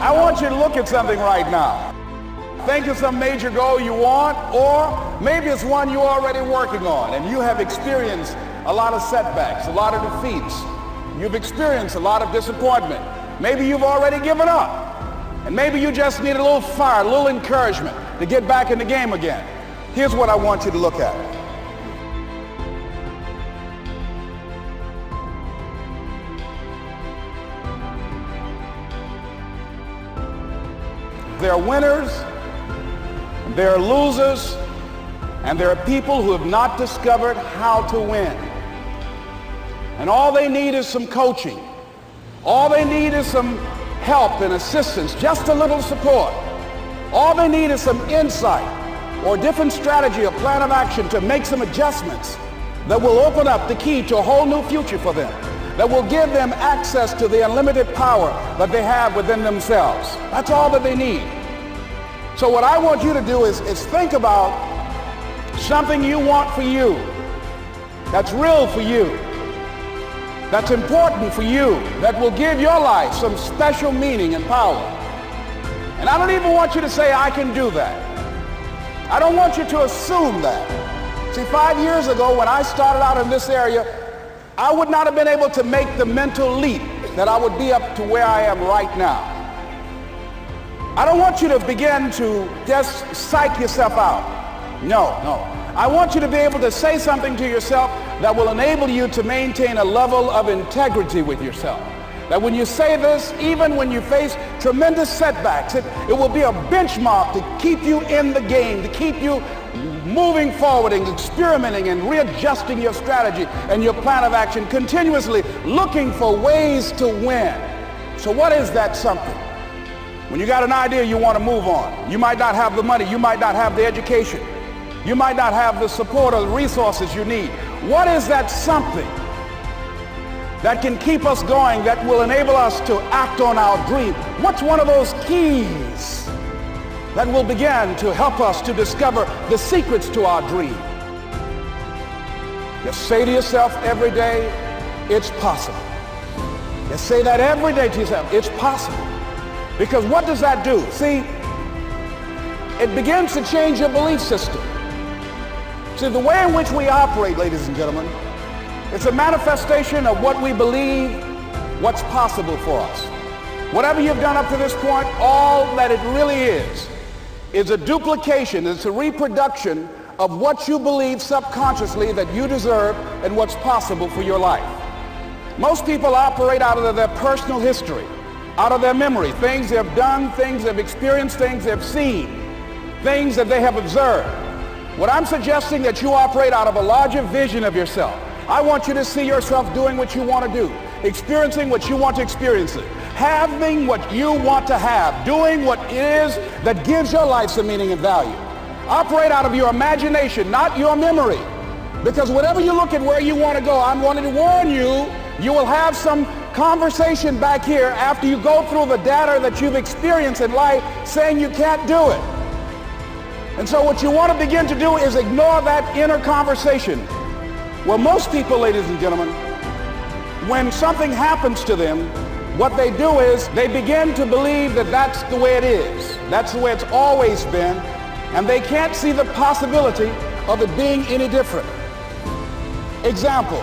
I want you to look at something right now. Think of some major goal you want, or maybe it's one you're already working on and you have experienced a lot of setbacks, a lot of defeats. You've experienced a lot of disappointment. Maybe you've already given up. And maybe you just need a little fire, a little encouragement to get back in the game again. Here's what I want you to look at. There are winners, there are losers, and there are people who have not discovered how to win. And all they need is some coaching. All they need is some help and assistance, just a little support. All they need is some insight or different strategy or plan of action to make some adjustments that will open up the key to a whole new future for them, that will give them access to the unlimited power that they have within themselves. That's all that they need. So what I want you to do is think about something you want for you, that's real for you, that's important for you, that will give your life some special meaning and power. And I don't even want you to say, I can do that. I don't want you to assume that. See, 5 years ago when I started out in this area, I would not have been able to make the mental leap that I would be up to where I am right now. I don't want you to begin to just psych yourself out. No. I want you to be able to say something to yourself that will enable you to maintain a level of integrity with yourself. That when you say this, even when you face tremendous setbacks, it will be a benchmark to keep you in the game, to keep you moving forward and experimenting and readjusting your strategy and your plan of action, continuously looking for ways to win. So what is that something? When you got an idea you want to move on, you might not have the money, you might not have the education, you might not have the support or the resources you need. What is that something that can keep us going, that will enable us to act on our dream? What's one of those keys that will begin to help us to discover the secrets to our dream? Just say to yourself every day, it's possible. Just say that every day to yourself, it's possible. Because what does that do? See, it begins to change your belief system. See, the way in which we operate, ladies and gentlemen, it's a manifestation of what we believe, what's possible for us. Whatever you've done up to this point, all that it really is a duplication, it's a reproduction of what you believe subconsciously that you deserve and what's possible for your life. Most people operate out of their personal history, out of their memory, things they have done, things they've experienced, things they've seen, things that they have observed. What I'm suggesting that you operate out of a larger vision of yourself. I want you to see yourself doing what you want to do, experiencing what you want to experience, having what you want to have, doing what it is that gives your life some meaning and value. Operate out of your imagination, not your memory. Because whatever you look at where you want to go, I'm wanting to warn you, you will have some conversation back here after you go through the data that you've experienced in life saying you can't do it. And so what you want to begin to do is ignore that inner conversation. Well, most people, ladies and gentlemen, when something happens to them, what they do is they begin to believe that that's the way it is. That's the way it's always been. And they can't see the possibility of it being any different. Example,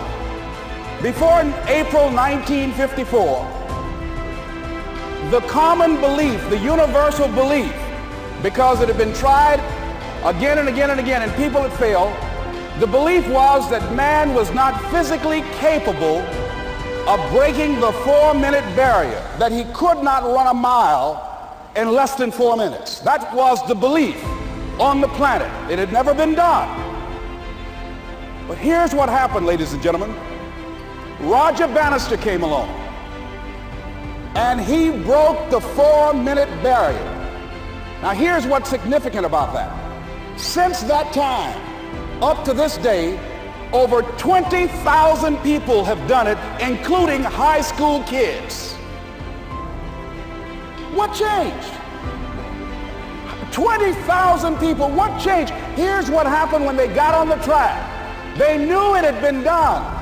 before April 1954, the common belief, the universal belief, because it had been tried again and again and again and people had failed, the belief was that man was not physically capable of breaking the 4-minute barrier, that he could not run a mile in less than 4 minutes. That was the belief on the planet. It had never been done. But here's what happened, ladies and gentlemen. Roger Bannister came along and he broke the 4-minute barrier. Now here's what's significant about that. Since that time, up to this day, over 20,000 people have done it, including high school kids. What changed? 20,000 people, what changed? Here's what happened when they got on the track. They knew it had been done.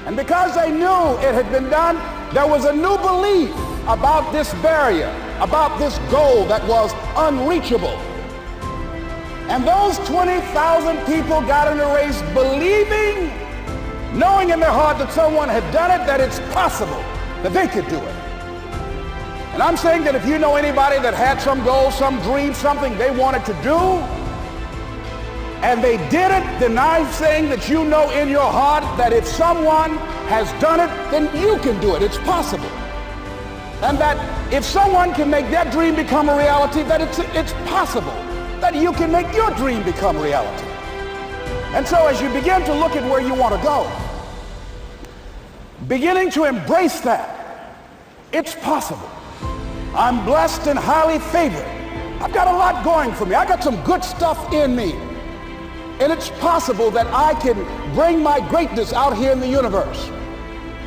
And because they knew it had been done, there was a new belief about this barrier, about this goal that was unreachable. And those 20,000 people got in the race believing, knowing in their heart that someone had done it, that it's possible, that they could do it. And I'm saying that if you know anybody that had some goal, some dream, something they wanted to do, and they did it, then I'm saying that you know in your heart that if someone has done it, then you can do it. It's possible. And that if someone can make their dream become a reality, that it's possible that you can make your dream become reality. And so as you begin to look at where you want to go, beginning to embrace that, it's possible. I'm blessed and highly favored. I've got a lot going for me. I got some good stuff in me. And it's possible that I can bring my greatness out here in the universe.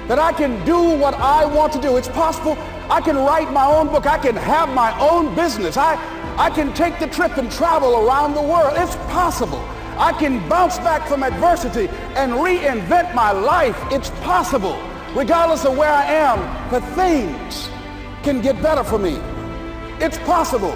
That I can do what I want to do. It's possible I can write my own book. I can have my own business. I can take the trip and travel around the world. It's possible. I can bounce back from adversity and reinvent my life. It's possible. Regardless of where I am, the things can get better for me. It's possible